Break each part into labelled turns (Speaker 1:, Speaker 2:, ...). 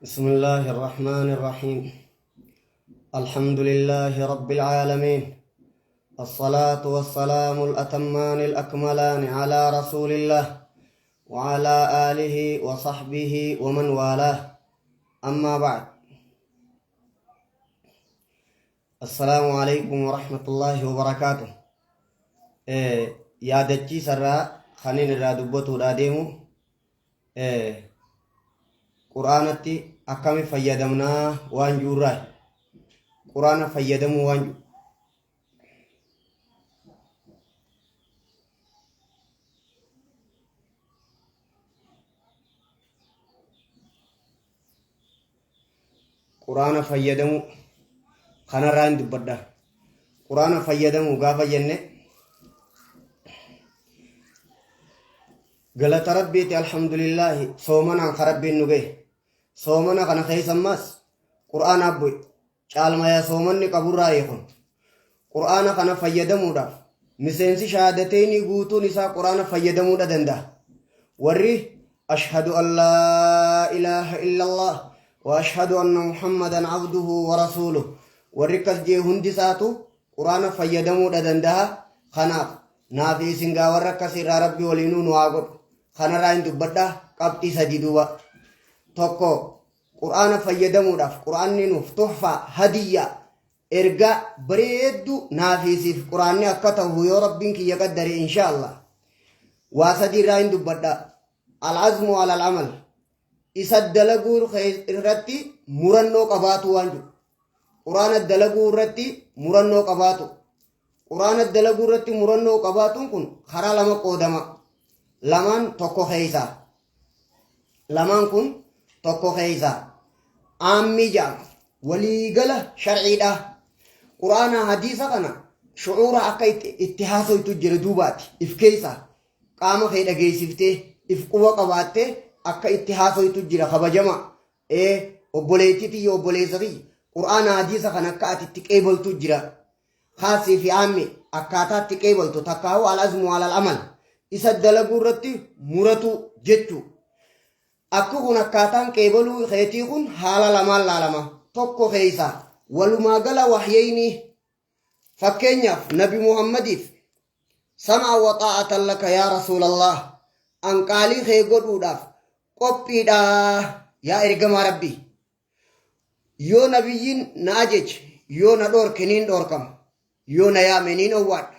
Speaker 1: بسم الله الرحمن الرحيم. الحمد لله رب العالمين. الصلاة والسلام الأتمان الأكملان على رسول الله وعلى آله وصحبه ومن والاه. أما بعد. السلام عليكم ورحمة الله وبركاته. يا دجي سرا خنين الرادبوتو راديمو quraanatti akkami fayyadamnaa waan juurraa quraana fayyadamuu waan ju quraana fayyadamuu kanarraa hin dubbadda. Quraana fayyadamuu gaafa jenne galata rabbiiti alhamdulillahi soomanaan ka rabbiin nu gahe. soomana kana keeysammaas qur'aana abboy caalmaya soomanni qaburraa eekon qur'aana kana fayyadamuudhaaf miseensi shahaadateeni guutuun isaa qur'aana fayyadamuudha danda'a. warri ashhadu an laa ilaaha illallah wa ashhadu anna muhammadan abduhu wa rasuluh warri kas jee hundisaatu qur'aana fayyadamuudha danda'a. kanaaf naaf isin gaa warra akkasirraa rabbi waliinuu nu haa godhu. kanarraa hin dubbadha qabxii sadii duuba. tokko qur'aana fayyadamuudhaaf qur'aanni nuuf tuhfa hadiyya erga bareeddu naafisiif qur'aanni akka ta'u yoo rabbiin kiyya qaddare inshaallah. waa sadiirraa hin dubbadha. al'azmu ala al'amal isa dalaguu irratti murannoo qabaatu waan jiru. qur'aana dalaguu irratti murannoo qabaatu. qur'aana dalaguu irratti murannoo qabaatuun kun karaa lama qoodama. lamaan tokko keeysa. lamaan kun tokko keeysa aammi jedhama waliigala sharciidha. qur'aana hadiisa kana shucuura akka itti haasoytu jira duubaati if keeysa qaama kee dhageessiftee if quba qabaattee akka itti haasoytu jira kabajama obboleettiitii yoo obboleessatii qur'aana hadiisa kana akka ati itti qeebaltu jira. haasii fi aammi akkaataa itti qeebaltu takkaawu al'azmu alal amal isa dalaguu irratti muratu jechuu. akka kun akkaataan qeebaluu keetii kun haala lamaan laalama. tokko keeysa walumaa gala wahyeyni fakkeenyaaf nabi muhammadiif sam'a wa xaa'atan laka yaa rasuulallah anqaalii kee godhuudhaaf qophiidha yaa ergamaa rabbii. yoo nabiyyiin na ajaje yoo na dhoorke niin dhoorkama yoo na yaame niin owwaadha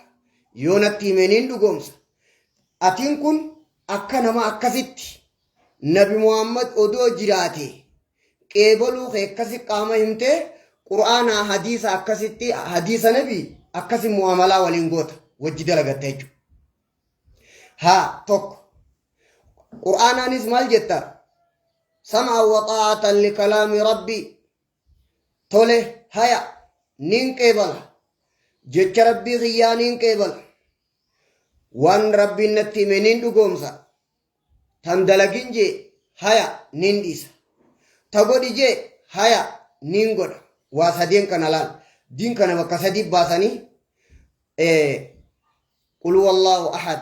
Speaker 1: yoo natti hime niin dhugoomsa. atiin kun akka nama akkasitti nabi muhammad odoo jiraate qeebaluu kee akkasi qaama himtee qur'aanaa hadiisa akkasitti hadiisa nabi akkasi mu'amalaa waliin goota wajji dalagatta jechuudha. haa tokko qur'aanaanis maal jetta sam'a wa xaa'atan likalaami rabbii tole haya niin qeebala jecha rabbii kiyyaa niin qeebala waan rabbiin natti hime niin dhugoomsa. tan dalagin jee haya nin dhiisa ta godhi jee haya nin godha. waa sadeen kana laal diin kana bakka sadii baasanii qul huwallahu ahad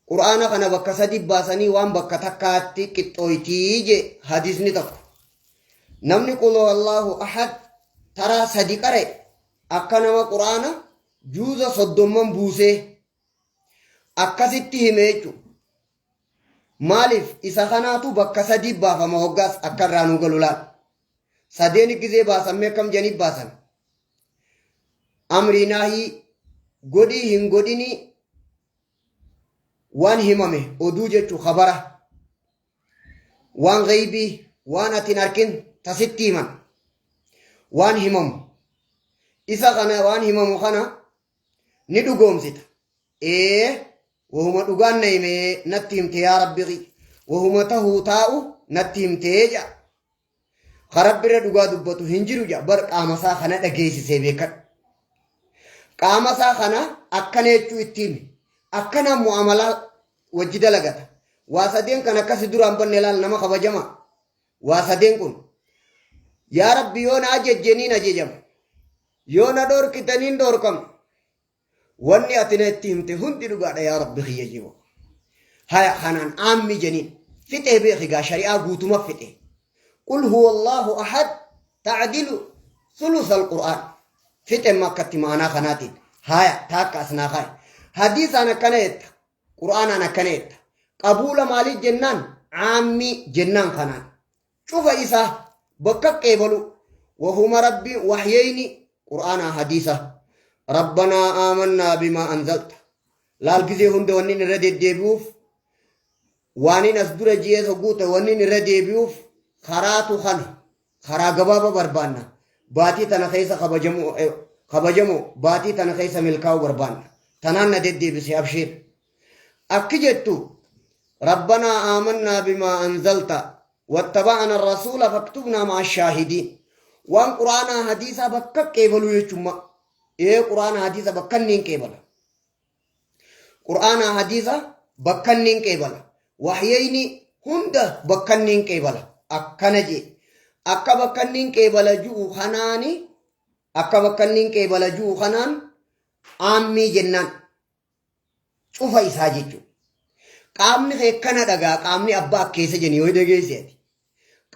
Speaker 1: qur'aana kana bakka sadii baasanii waan bakka takkaatti qixxooytii jee hadiisni tokko. namni qul huwallahu ahad taraa sadi qare akka nama qur'aana juuza 30 buusee akkasitti hime jechuudha. maaliif isa kanaatu bakka sadii baafama hoggaas akka irraa nu galu laal. sadeen gizee baasammee akkam janiif baasan amriinaahii godhii hin godhinii waan himame oduu jechuu khabara waan gaybii waan atin arkin tasitti himan waan himamu isa kana waan himamu kana ni dhugoomsita. wahuma dhugaan na hime natti himte yaa rabbi wahuma tahuu taa'u natti himtee jedha. ka rabbirra dhugaa dubbatu hin jiru jedha. bar qaamasaa kana dhageessisee beekadha. qaamasaa kana akkana jechuu ittiin akkana mu'amalaa wajji dalagata. waa sadeen kan akkasi duraan banne laal nama kabajama. waa sadeen kun yaa rabbi yoo na ajejjeniin ajejama yoo na dhoorkitaniin dhoorkama. wanni ati na itti himte hundi dhugaadha yaa rabbi kiyya jiru. haya kanaan aammi jeniin fixe beekigaa shari'aa guutuma fixe qul huwa allahu ahad ta'dilu ثلث القرآن fixe makkatti ma'anaa kanaatiin haya taakka asnaa kaaye hadiisaan akkana jetta qur'aanaan akkana jetta qabuula maaliif jennaan caammi jennaan kanaan cufa isaa bakka qeebalu wahuma rabbi wahyeyni qur'aanaa hadiisa rabbanaa aamannaa bimaa anzalta laal gizee hunda wannin irra deddeebi'uuf waanin as dura ji'ees hogguute wannin irra deebi'uuf karaatu kana karaa gabaaba barbaanna baatii tana keessa kabajamoo baatii tana keessa milkaa'uu barbaanna tanaan na deddeebise abshiir akki jettu rabbanaa aamannaa bimaa anzalta wattaba'ana arrasuula faktubnaa ma'a ashaahidiin waan quraanaa hadiisaa bakka qeebaluu jechumma quraanaa hadiisa bakka inni hin qeebala quraanaa hadiisa bakka inni hin qeebala wahyeyni hunda bakka inni hin qeebala akkana jee akka bakka inni hin qeebala ju'u kanaani akka bakka inni hin qeebala ju'u kanaan aammii jennaan cufa isaa jechuudha qaamni kee kana dhagaa qaamni abbaa akkeessa jenni yoo dhageesseeti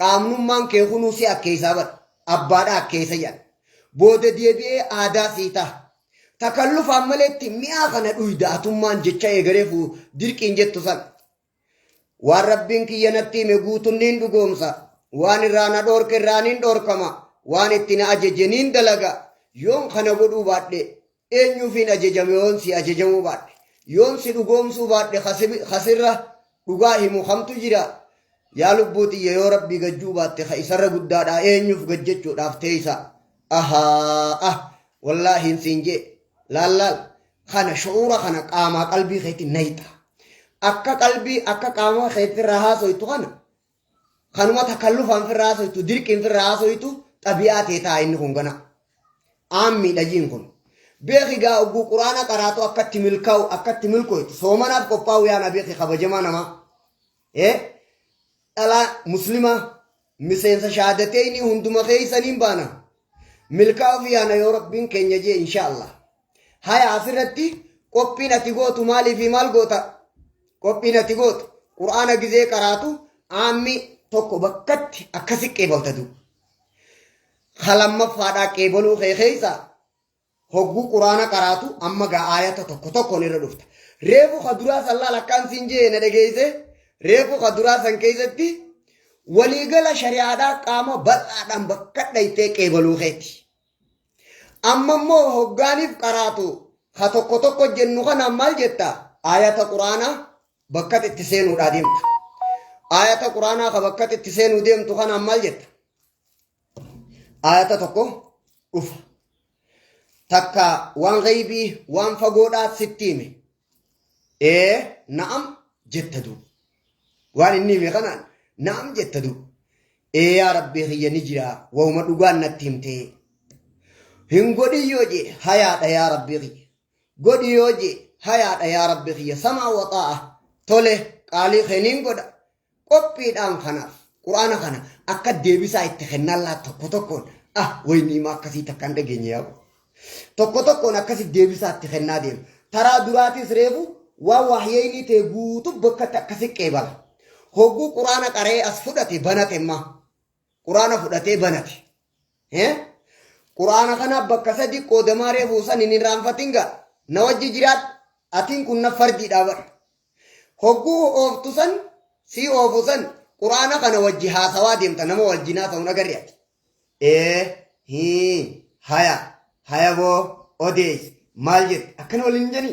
Speaker 1: qaamnummaan kee kunuu si akkeessaa badha abbaadha akkeessa jedha booda deebi'ee aadaa sii ta'a takallufaan maleetti mi'aa kana dhuyda atummaan jecha eegareefu dirqiin jettu san waan rabbiin kiyya natti hime guutunniin dhugoomsa waan irraa na dhoorke irraaniin dhoorkama waan itti na ajaje niin dalaga yoon kana godhuu baadhe eenyuufiin ajajame yoon si ajajamuu baadhe yoon si dhugoomsuu baadhe kasirra dhugaa himu kamtu jira yaa lubbuu xiyya yoo rabbii gajjuu baatte ka isarra guddaadha eenyuuf gajjechuudhaaf teeysa wallaahi hin siin jee laal kana shu'uura kana qaamaa qalbii keetti nayxa akka qalbii akka qaamaa keetti irraa haasoytu kana kanuma takallufaan firraa haasoytu dirqiin firraa haasoytu xabi'aa teetaa inni kun gana aammi dhajiin kun beeki gaa ogguu quraana qaraatu akkatti milkaa'u akkatti milkooytu soomanaaf qophaa'u yaana beeki kabajamaa namaa dhalaa muslima miseensa shahaadateyni hunduma keeysaniin baana milkaa'uuf yaana yoo rabbiin keenya jee inshaallah haya asirratti qophiin ati gootu maalii fi maal goota qophiin ati gootu quraana gizee qaraatu aammi tokko bakkatti akkasi qeebaltatu halamaffaadhaa qeebaluu keeysa hogguu quraana qaraatu amma gaa aayata tokkoon irra dhufta reefu kaduraa san laal akkaan siin jee na dhageeyse reefu kaduraa san keeysatti waliigala shari'aadhaa qaama bal'aadhaan bakka dhaytee qeebaluu keeti amma immoo hoggaaniif qaraatu ka tokko jennu kanaan maal jetta aayata quraanaa bakkat itti seenuudhaa deemta ayata quraanaa ka bakkat itti seenuu deemtu kanaan maal jetta ayata tokko dhufa takka waan gaybii waan fagoodhaa sitti hime na'am jetta duuba waan inni hime kanaan na'am jetta duuba yaa rabbii kiyya ni jira wauma dhugaan natti himtee hin godhin yoo jee hayaadha yaa rabbii kiyya godhi yoo jee hayaadha yaa rabbii kiyya samaa waxaa'a tole qaalii keeniin godha qophiidhaan kanaaf quraana kana akka deebisaa itti kennan laa tokkoon wayni ima akkasii takkaan dhageenye yaa'u tokkoon akkasi deebisaa itti kennaa deema taraa duraatis reefu waan wahyeyni ta'e guutu bakkatti akkasi qeebala hogguu quraana qaree as fudhate banate imma quraana fudhatee banate quraana kana bakka sadi qoodamaa reefu san hin irraanfatin gaa na wajji jiraat atiin kun na fardiidhaa bara hogguu ooftu san si oofu san quraana kana wajji haasawaa deemta nama wajjinaa ta'uun agarreeti haya boo odees maal jette akkana waliin jeni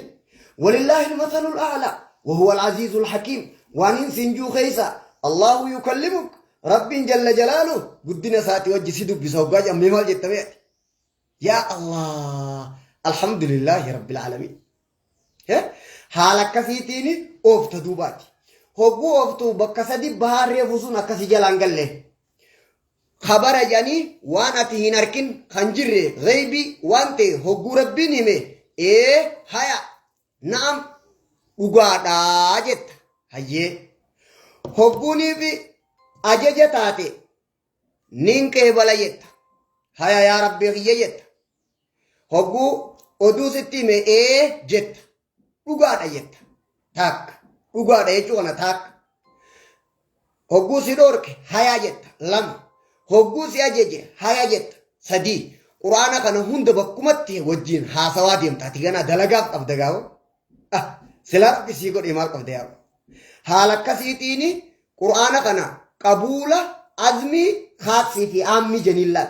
Speaker 1: walillaahi almathalul a'laa وهو العزيز الحكيم وانين سنجو خيسا الله يكلمك رب جل جلاله قدنا ساتي وجه سيدو بسوقاج أمي مال جتبعت يا الله الحمد لله رب العالمين حالك كسيتيني اوفت دوباتي هو اوفتو بكسدي بحار ريفوسون اكسي جلان قل خبر جاني وانا تهين اركن خنجر غيبي وانتي هو ربين همي هيا نعم ugaadhaa jetta hayyee hogguuniif ajaja taate nin qeebala jetta haya yaa rabbii kiyya jetta hogguu oduu sitti hime jetta dhugaadha jetta taakka dhugaadha jechuu kana taakka hogguu si dhorke hayaa jetta lama hogguu si ajaje hayaa jetta sadii quraana kana hunda bakkumatti wajjin haasawaa deemta ati gana dalagaaf qabda gaawo silaa rabbi sii godhe maal qabda yaa haala akkasiitiini quraana kana qabuula azmii khaassii fi aammi janiillaan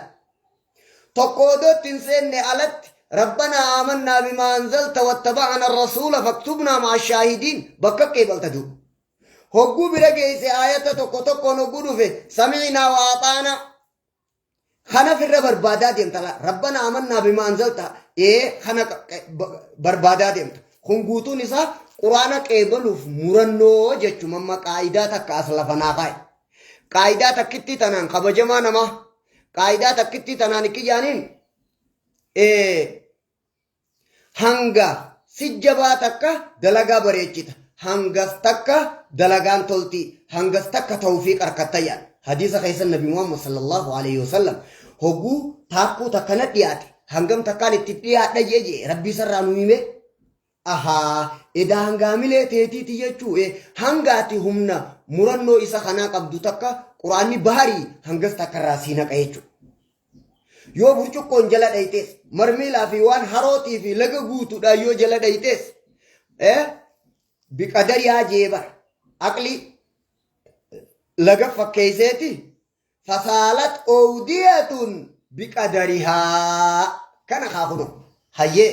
Speaker 1: tokkoodootti hin seenne alatti ربنا آمنا بما أنزلت واتبعنا الرسول فاكتبنا مع الشاهدين بكك بلتدو هقو برجيس آية تكو تكو نقولو في سمعنا وأطعنا خنا في الربادات يمتلا ربنا آمنا بما أنزلت إيه خنا بربادات يمت خنقوتو نسا قرآنك إبلو مرنو جتشو مما قايداتك أسلفنا قاي قايداتك كتي تنان خبجما نما قايداتك كتي تنان كي جانين hanga sijjabaa takka dalagaa bareechita hangas takka dalagaan tolti hangas takka tawfiiq arkattayaan hadiisa keessan nabi muhammad sallallahu alaihi wasallam hogguu taakkuu takkana dhiyaate hangam takkaan itti dhiyaadha jeje rabbii sarraa nu hime ahaa edaa hangaamilee teetiiti jechuu hangaati humna murannoo isa kanaa qabdu takka quraanni baharii hangas takkarraa sii naqa jechuu yoo burcuqqoon jala dhaytees marmiilaa fi waan harootii fi laga guutuudha yoo jala dhaytees biqadariyaa jeebar aqli laga fakkeeyseeti fasaalat oowdiyatun biqadarihaa kana kaakuno hayyee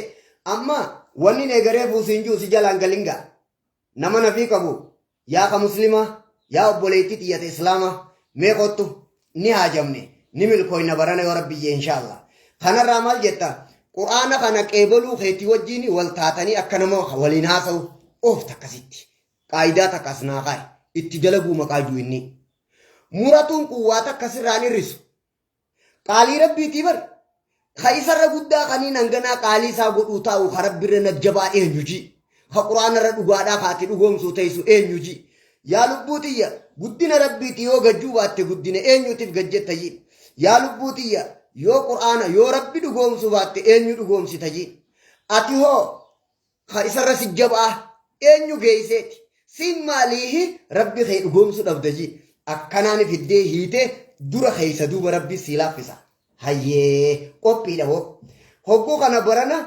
Speaker 1: amma wanni neegaree fuusinjuu si jalaan galinga nama nafii qabu yaa ka muslima yaa obboleettii xiyyate islaama mee qottu ni haajamne ni milkoyna barana yoo rabbi inshallah kanarraa maal jetta quraana kana qeebaluu keetii wajjiin wal taatanii akka nama waliin haasa'u of takkasitti qaayidaa takkas naaqaay itti dalaguu maqaajuu inni muratuun quwwaata akkasirraan hirrisu qaalii rabbiitii bar kaisarra guddaa kaniin hanganaa qaalii isaa godhuu taa'u ka rabbirra najjabaa eenyuji ka quraanarra dhugaadhaa kaati dhugoomsuu teessu eenyuji yaa lubbuutiyya guddina rabbiiti yoo gajjuu baatte guddina eenyutiif gajjettayi yaa lubbuutiyya yoo quraana yoo rabbi dhugoomsuu baatte eenyu dhugoomsitayi ati hoo ka isarra sijjabaa eenyu geeyseeti siin maaliihi rabbi kee dhugoomsuu dhabdayi akkanaan fiddee hiite dura keeysa duuba rabbi sii laaffisa hayyee qophiidha hogguu kana barana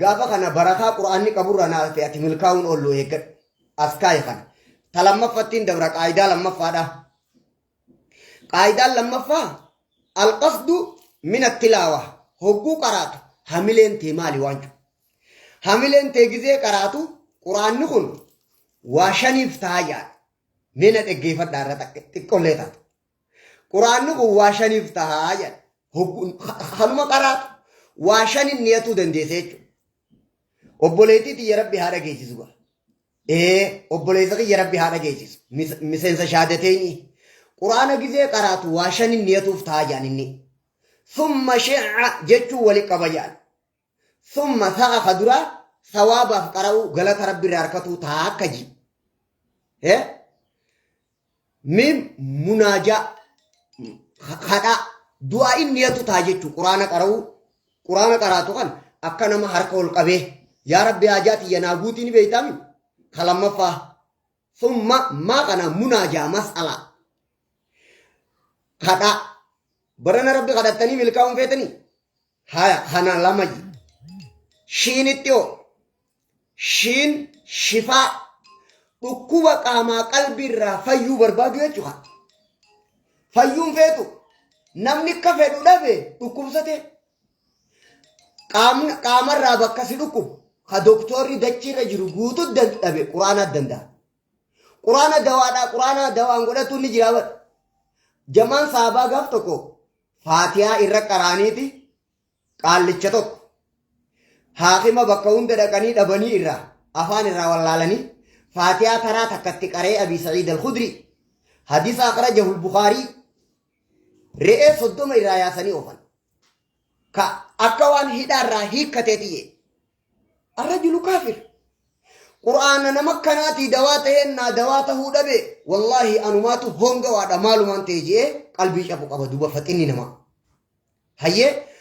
Speaker 1: gaafa kana barakaa quraanni qaburra naaf ati milkaa'uun olluu eeggadhu askaaye kana talammafattiin dabra qaayidaa lammaffaadha qaayidaan lammaffaa alqasdu min attilaawa hogguu qaraatu hamileen tee maali waanju hamileen tee gizee qaraatu quraanni kun waa shaniif taayyaa mina dheggeeffadhaa irra xiqqollee taatu quraanni kun waa shaniif taayyaa hanuma qaraatu waa shanin niyatuu dandeesse jechuudha obboleettii xiyya rabbi haadha geessisu obboleessa xiyya rabbi haadha geessisu miseensa shaadateenii quraana gizee qaraatu waa shanin niyatuuf taayyaa inni summa shi'a jechuu wali qaba jaan summa sa'a kadura sawaabaaf qara'u galata rabbi irraa harkatuu taa akka ji mim munaajaa kadhaa du'aa inni niyatu taa jechuu quraana qaraatu kan akka nama harka ol qabee yaa rabbi haajaati yanaa guutii ni beeytaami kalammaffaa summa maa kana munaajaa mas'alaa kadhaa barana rabbi kadhattanii milkaa'uun feetanii haya kana lama shiinitti hoo shiin shifaa dhukkuba qaamaa qalbiirraa fayyuu barbaadu jechuudha fayyuun feetu namni akka fedhu dhabe dhukkubsate qaamarraa bakka si dhukkubu ka doktorri dachiirra jiru guutuu dhabe quraanaa danda'a quraana dawaadhaa quraana dawaan godhatuun ni jira bara jamaan saabaa gaaf tokko faatiyaa irra qaraaniiti qaallicha tokko haakima bakka hunda dhaqanii dhabanii irraa afaan irraa wallaalanii faatiyaa taraa takkatti qaree abii sa'iid al-khudri hadiisa akhrajahu al-bukaarii re'ee 30 irraa yaasanii oofan ka akka waan hidhaarraa hiikkateetiyye arrajulu kaafir qur'aana nama kanaati dawaa ta'ennaa dawaa tahuu dhabe wallaahi anumaatu honga waadha maalumaan ta'e jee qalbii cabu qaba duuba faxinni nama hayyee